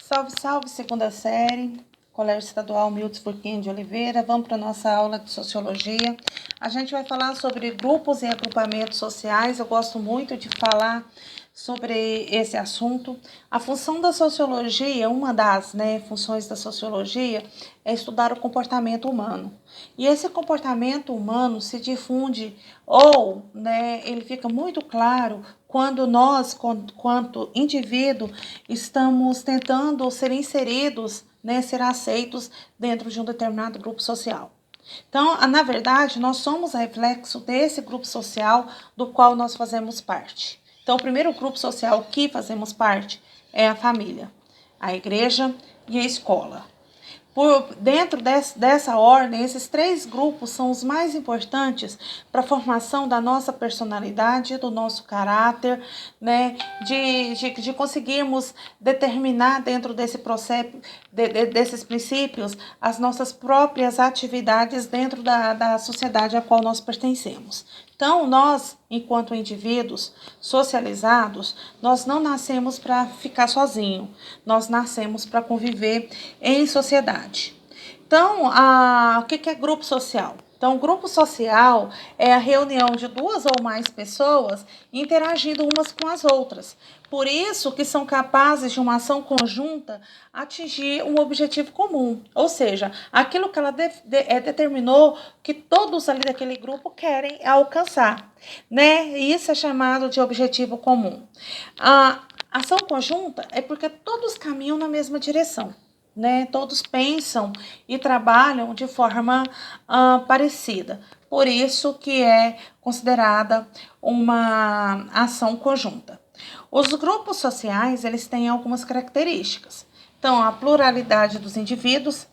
Salve, salve, segunda série, Colégio Estadual Milton Furquim de Oliveira. Vamos para a nossa aula de Sociologia. A gente vai falar sobre grupos e agrupamentos sociais. Eu gosto muito de falar sobre esse assunto. A função da Sociologia, uma das funções da Sociologia, é estudar o comportamento humano. E esse comportamento humano se difunde ou ele fica muito claro quando nós, quanto indivíduo, estamos tentando ser inseridos, ser aceitos dentro de um determinado grupo social. Então, na verdade, nós somos reflexo desse grupo social do qual nós fazemos parte. Então, o primeiro grupo social que fazemos parte é a família, a igreja e a escola. Dentro dessa ordem, esses três grupos são os mais importantes para a formação da nossa personalidade, do nosso caráter, de conseguirmos determinar dentro desse processo, desses princípios, as nossas próprias atividades dentro da sociedade a qual nós pertencemos. Então, nós, enquanto indivíduos socializados, nós não nascemos para ficar sozinho, nós nascemos para conviver em sociedade. Então, o que é grupo social? Então, grupo social é a reunião de duas ou mais pessoas interagindo umas com as outras. Por isso que são capazes de uma ação conjunta atingir um objetivo comum. Ou seja, aquilo que ela determinou que todos ali daquele grupo querem alcançar. Isso é chamado de objetivo comum. A ação conjunta é porque todos caminham na mesma direção. Todos pensam e trabalham de forma parecida. Por isso que é considerada uma ação conjunta. Os grupos sociais, eles têm algumas características. Então, a pluralidade dos indivíduos,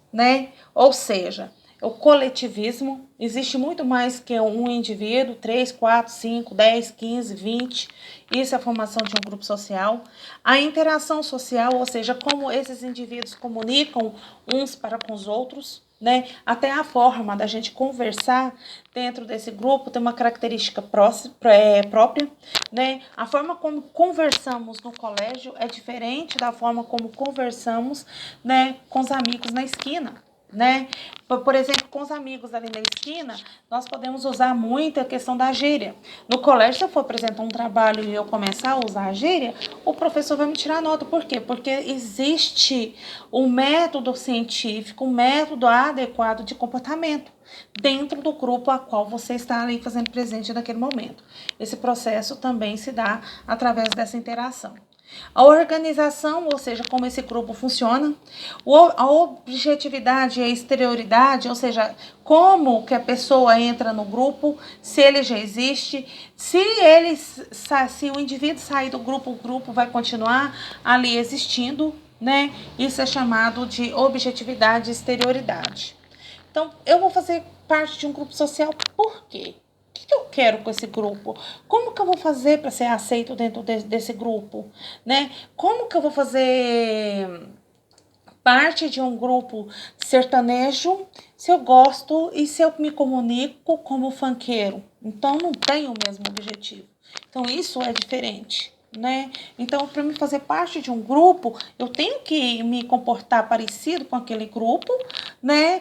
ou seja, o coletivismo, existe muito mais que um indivíduo, 3, 4, 5, 10, 15, 20, isso é a formação de um grupo social. A interação social, ou seja, como esses indivíduos comunicam uns para com os outros, até a forma da gente conversar dentro desse grupo tem uma característica própria, A forma como conversamos no colégio é diferente da forma como conversamos, com os amigos na esquina. Por exemplo, com os amigos ali na esquina, nós podemos usar muito a questão da gíria. No colégio, se eu for apresentar um trabalho e eu começar a usar a gíria, o professor vai me tirar nota. Por quê? Porque existe um método científico, um método adequado de comportamento dentro do grupo a qual você está ali fazendo presente naquele momento. Esse processo também se dá através dessa interação. A organização, ou seja, como esse grupo funciona, a objetividade e a exterioridade, ou seja, como que a pessoa entra no grupo, se ele já existe, se o indivíduo sair do grupo, o grupo vai continuar ali existindo, Isso é chamado de objetividade e exterioridade. Então, eu vou fazer parte de um grupo social por quê? O que eu quero com esse grupo? Como que eu vou fazer para ser aceito dentro desse grupo? Como que eu vou fazer parte de um grupo sertanejo se eu gosto e se eu me comunico como funkeiro? Então, não tem o mesmo objetivo. Então, isso é diferente. Então, para me fazer parte de um grupo, eu tenho que me comportar parecido com aquele grupo,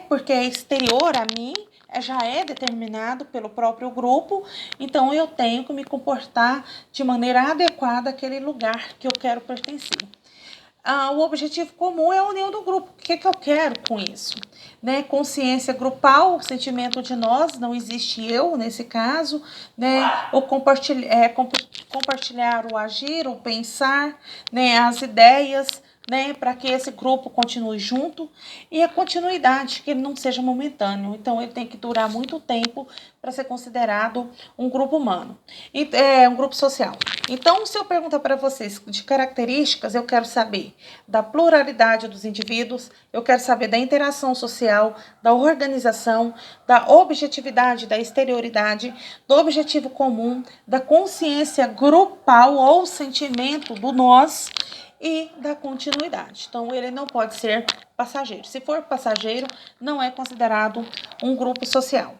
porque é exterior a mim, já é determinado pelo próprio grupo, então eu tenho que me comportar de maneira adequada àquele lugar que eu quero pertencer. O objetivo comum é a união do grupo. O que eu quero com isso? Consciência grupal, o sentimento de nós, não existe eu nesse caso, o compartilhar o agir, o pensar, as ideias, para que esse grupo continue junto, e a continuidade, que ele não seja momentâneo. Então, ele tem que durar muito tempo para ser considerado um grupo humano, um grupo social. Então, se eu perguntar para vocês de características, eu quero saber da pluralidade dos indivíduos, eu quero saber da interação social, da organização, da objetividade, da exterioridade, do objetivo comum, da consciência grupal ou sentimento do nós, e da continuidade. Então, ele não pode ser passageiro. Se for passageiro, não é considerado um grupo social.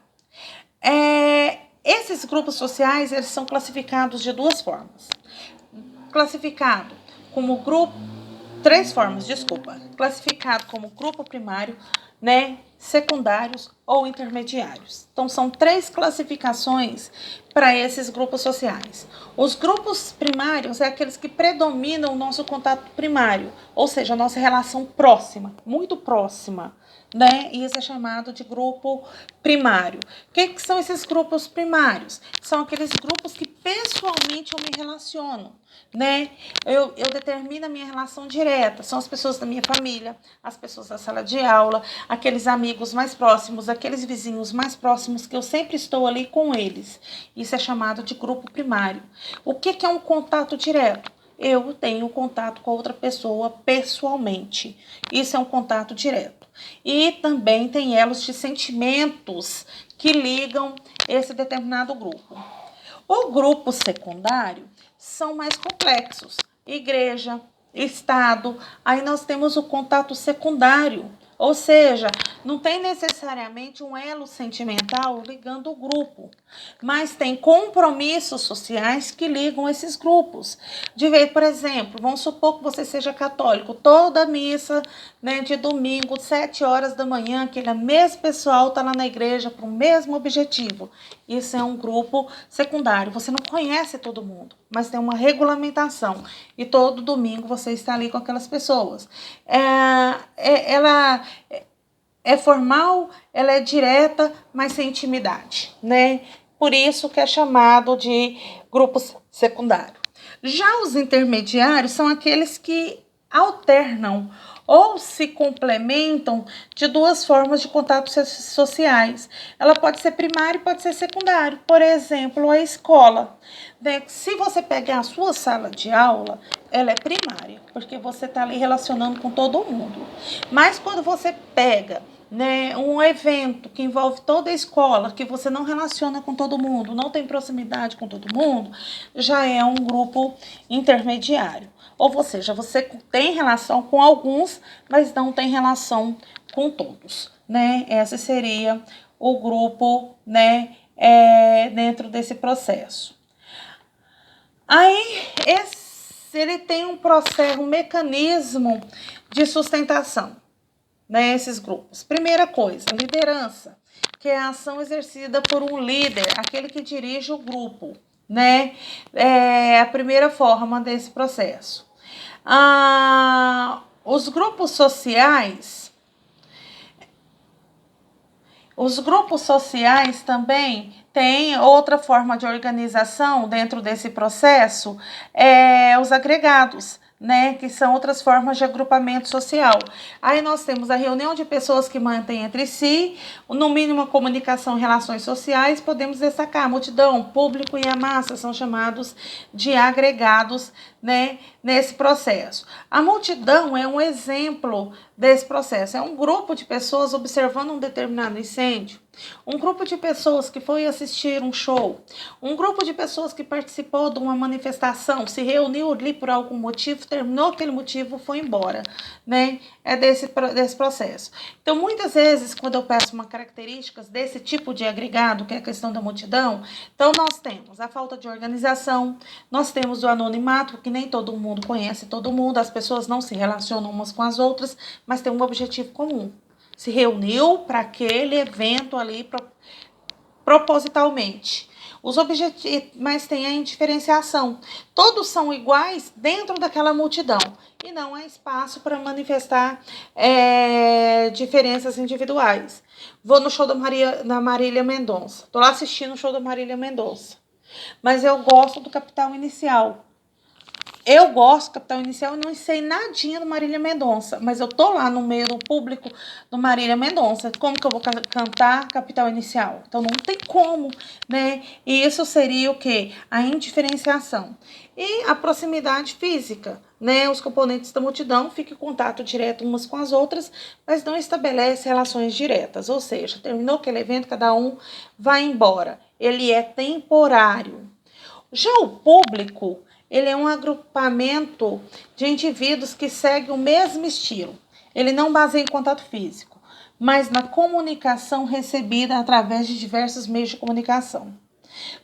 Esses grupos sociais, eles são classificados de duas formas. Classificado como grupo classificado como grupo primário, né, secundários ou intermediários. Então, são 3 classificações para esses grupos sociais. Os grupos primários é aqueles que predominam o nosso contato primário, ou seja, a nossa relação próxima, muito próxima, né? E isso é chamado de grupo primário. O que são esses grupos primários? São aqueles grupos que pessoalmente eu me relaciono, né? Eu determino a minha relação direta. São as pessoas da minha família, as pessoas da sala de aula, aqueles amigos mais próximos, aqueles vizinhos mais próximos que eu sempre estou ali com eles. Isso é chamado de grupo primário. O que é um contato direto? Eu tenho contato com a outra pessoa pessoalmente. Isso é um contato direto. E também tem elos de sentimentos que ligam esse determinado grupo. O grupo secundário são mais complexos. Igreja, Estado, aí nós temos o contato secundário. Ou seja, não tem necessariamente um elo sentimental ligando o grupo, mas tem compromissos sociais que ligam esses grupos. Por exemplo, vamos supor que você seja católico, toda missa, né, de domingo, 7 horas da manhã, aquele mesmo pessoal está lá na igreja para o mesmo objetivo. Isso é um grupo secundário. Você não conhece todo mundo, mas tem uma regulamentação. E todo domingo você está ali com aquelas pessoas. Ela é formal, ela é direta, mas sem intimidade, né? Por isso que é chamado de grupo secundário. Já os intermediários são aqueles que alternam ou se complementam de 2 formas de contatos sociais. Ela pode ser primário e pode ser secundário. Por exemplo, a escola. Se você pegar a sua sala de aula, ela é primária, porque você está ali relacionando com todo mundo. Mas quando você pega, né, um evento que envolve toda a escola, que você não relaciona com todo mundo, não tem proximidade com todo mundo, já é um grupo intermediário. Ou seja, você tem relação com alguns, mas não tem relação com todos, né? Esse seria o grupo, né, dentro desse processo. Aí, ele tem um mecanismo de sustentação, né, esses grupos. Primeira coisa, liderança, que é a ação exercida por um líder, aquele que dirige o grupo, né? É a primeira forma desse processo. Os grupos sociais também têm outra forma de organização dentro desse processo, os agregados, né, que são outras formas de agrupamento social. Aí nós temos a reunião de pessoas que mantêm entre si, no mínimo a comunicação e relações sociais. Podemos destacar a multidão, o público e a massa são chamados de agregados, né, nesse processo. A multidão é um exemplo desse processo. É um grupo de pessoas observando um determinado incêndio, um grupo de pessoas que foi assistir um show, um grupo de pessoas que participou de uma manifestação, se reuniu ali por algum motivo, terminou aquele motivo, foi embora, né? É desse processo. Então, muitas vezes, quando eu peço uma características desse tipo de agregado, que é a questão da multidão, então nós temos a falta de organização, nós temos o anonimato, que nem todo mundo conhece todo mundo, as pessoas não se relacionam umas com as outras, mas tem um objetivo comum. Se reuniu para aquele evento ali propositalmente. Os objetivos, mas tem a indiferenciação. Todos são iguais dentro daquela multidão e não há espaço para manifestar diferenças individuais. Vou no show da Marília Mendonça. Estou lá assistindo o show da Marília Mendonça. Mas eu gosto do Capital Inicial. Eu gosto do Capital Inicial e não sei nadinha do Marília Mendonça, mas eu tô lá no meio do público do Marília Mendonça. Como que eu vou cantar Capital Inicial? Então não tem como, né? E isso seria o quê? A indiferenciação. E a proximidade física, né? Os componentes da multidão ficam em contato direto umas com as outras, mas não estabelece relações diretas. Ou seja, terminou aquele evento, cada um vai embora. Ele é temporário. Já o público, ele é um agrupamento de indivíduos que seguem o mesmo estilo. Ele não baseia em contato físico, mas na comunicação recebida através de diversos meios de comunicação.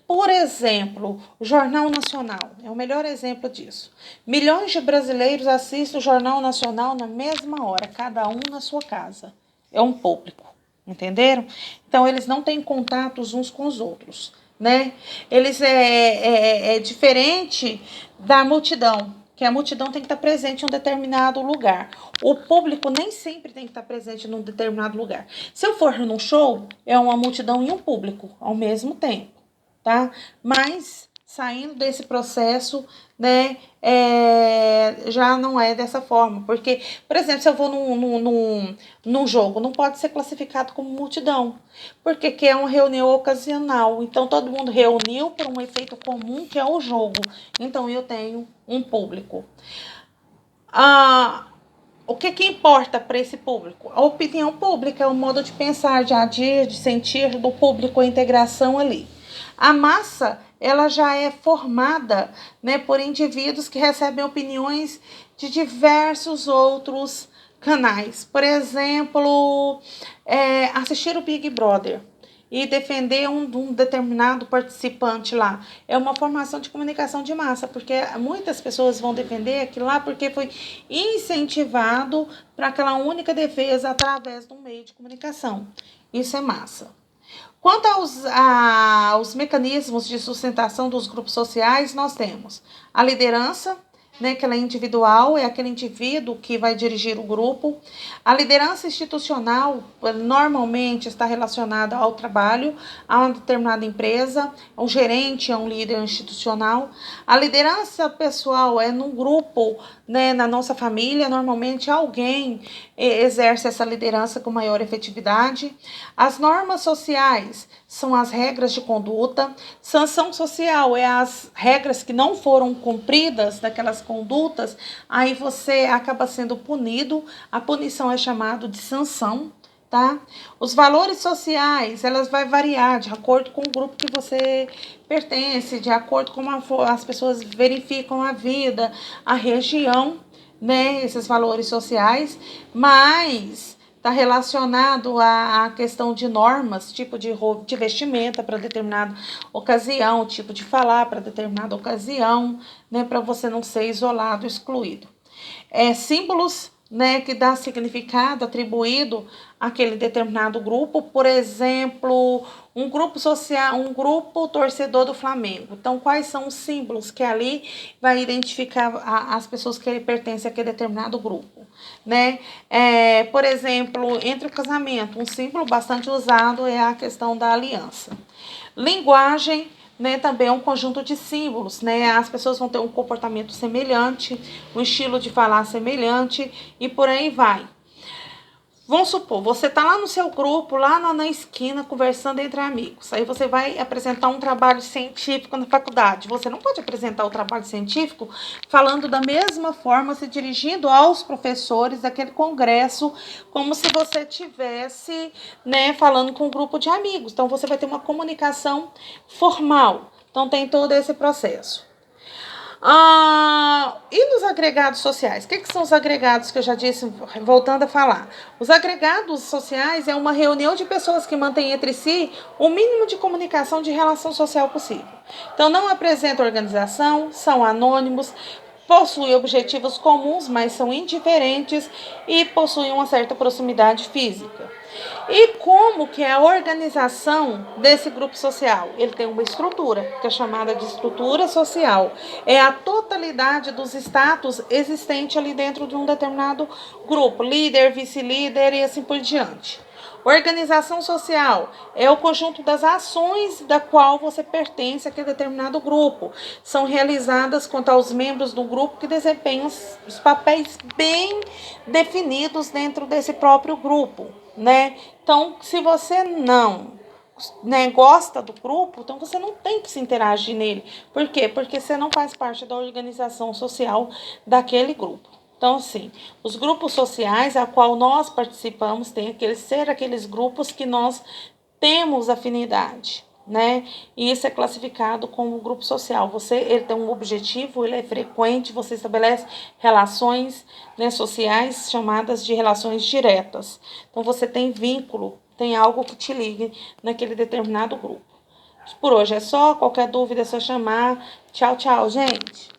Por exemplo, o Jornal Nacional é o melhor exemplo disso. Milhões de brasileiros assistem o Jornal Nacional na mesma hora, cada um na sua casa. É um público, entenderam? Então, eles não têm contatos uns com os outros, né? Eles é diferente da multidão, que a multidão tem que estar presente em um determinado lugar. O público nem sempre tem que estar presente num determinado lugar. Se eu for num show, é uma multidão e um público ao mesmo tempo, tá? Mas saindo desse processo, né, já não é dessa forma. Porque, por exemplo, se eu vou num jogo, não pode ser classificado como multidão, porque que é uma reunião ocasional. Então, todo mundo reuniu por um efeito comum, que é o jogo. Então, eu tenho um público. O que importa para esse público? A opinião pública, o modo de pensar, de agir, de sentir do público, a integração ali. A massa, ela já é formada, né, por indivíduos que recebem opiniões de diversos outros canais. Por exemplo, assistir o Big Brother e defender um determinado participante lá. É uma formação de comunicação de massa, porque muitas pessoas vão defender aquilo lá porque foi incentivado para aquela única defesa através de um meio de comunicação. Isso é massa. Quanto aos mecanismos de sustentação dos grupos sociais, nós temos a liderança, né, que ela é individual, é aquele indivíduo que vai dirigir o grupo. A liderança institucional normalmente está relacionada ao trabalho, a uma determinada empresa, um gerente é um líder institucional. A liderança pessoal é num grupo, né, na nossa família, normalmente alguém exerce essa liderança com maior efetividade. As normas sociais são as regras de conduta. Sanção social é as regras que não foram cumpridas daquelas condutas, aí você acaba sendo punido. A punição é chamada de sanção, tá? Os valores sociais, elas vai variar de acordo com o grupo que você pertence, de acordo com como as pessoas verificam a vida, a região, né? Esses valores sociais, mas está relacionado à questão de normas, tipo de vestimenta para determinada ocasião, tipo de falar para determinada ocasião, né, para você não ser isolado, excluído. Símbolos, né, que dá significado atribuído àquele determinado grupo, por exemplo, um grupo social, um grupo torcedor do Flamengo. Então, quais são os símbolos que ali vai identificar as pessoas que pertencem àquele determinado grupo, né? Por exemplo, entre o casamento, um símbolo bastante usado é a questão da aliança. Linguagem, né, também é um conjunto de símbolos, né? As pessoas vão ter um comportamento semelhante, um estilo de falar semelhante e por aí vai. Vamos supor, você está lá no seu grupo, lá na esquina, conversando entre amigos. Aí você vai apresentar um trabalho científico na faculdade. Você não pode apresentar o trabalho científico falando da mesma forma, se dirigindo aos professores daquele congresso, como se você estivesse, né, falando com um grupo de amigos. Então, você vai ter uma comunicação formal. Então, tem todo esse processo. E nos agregados sociais? O que são os agregados que eu já disse, voltando a falar? Os agregados sociais é uma reunião de pessoas que mantêm entre si o mínimo de comunicação de relação social possível. Então, não apresentam organização, são anônimos, possuem objetivos comuns, mas são indiferentes e possuem uma certa proximidade física. E como que é a organização desse grupo social? Ele tem uma estrutura, que é chamada de estrutura social. É a totalidade dos status existentes ali dentro de um determinado grupo, líder, vice-líder e assim por diante. Organização social é o conjunto das ações da qual você pertence a aquele determinado grupo. São realizadas quanto aos membros do grupo que desempenham os papéis bem definidos dentro desse próprio grupo, né? Então, se você não, né, gosta do grupo, então você não tem que se interagir nele. Por quê? Porque você não faz parte da organização social daquele grupo. Então, assim, os grupos sociais a qual nós participamos tem que ser aqueles grupos que nós temos afinidade, né? E isso é classificado como grupo social. Ele tem um objetivo, ele é frequente, você estabelece relações, né, sociais chamadas de relações diretas. Então, você tem vínculo, tem algo que te ligue naquele determinado grupo. Por hoje é só, qualquer dúvida é só chamar. Tchau, tchau, gente.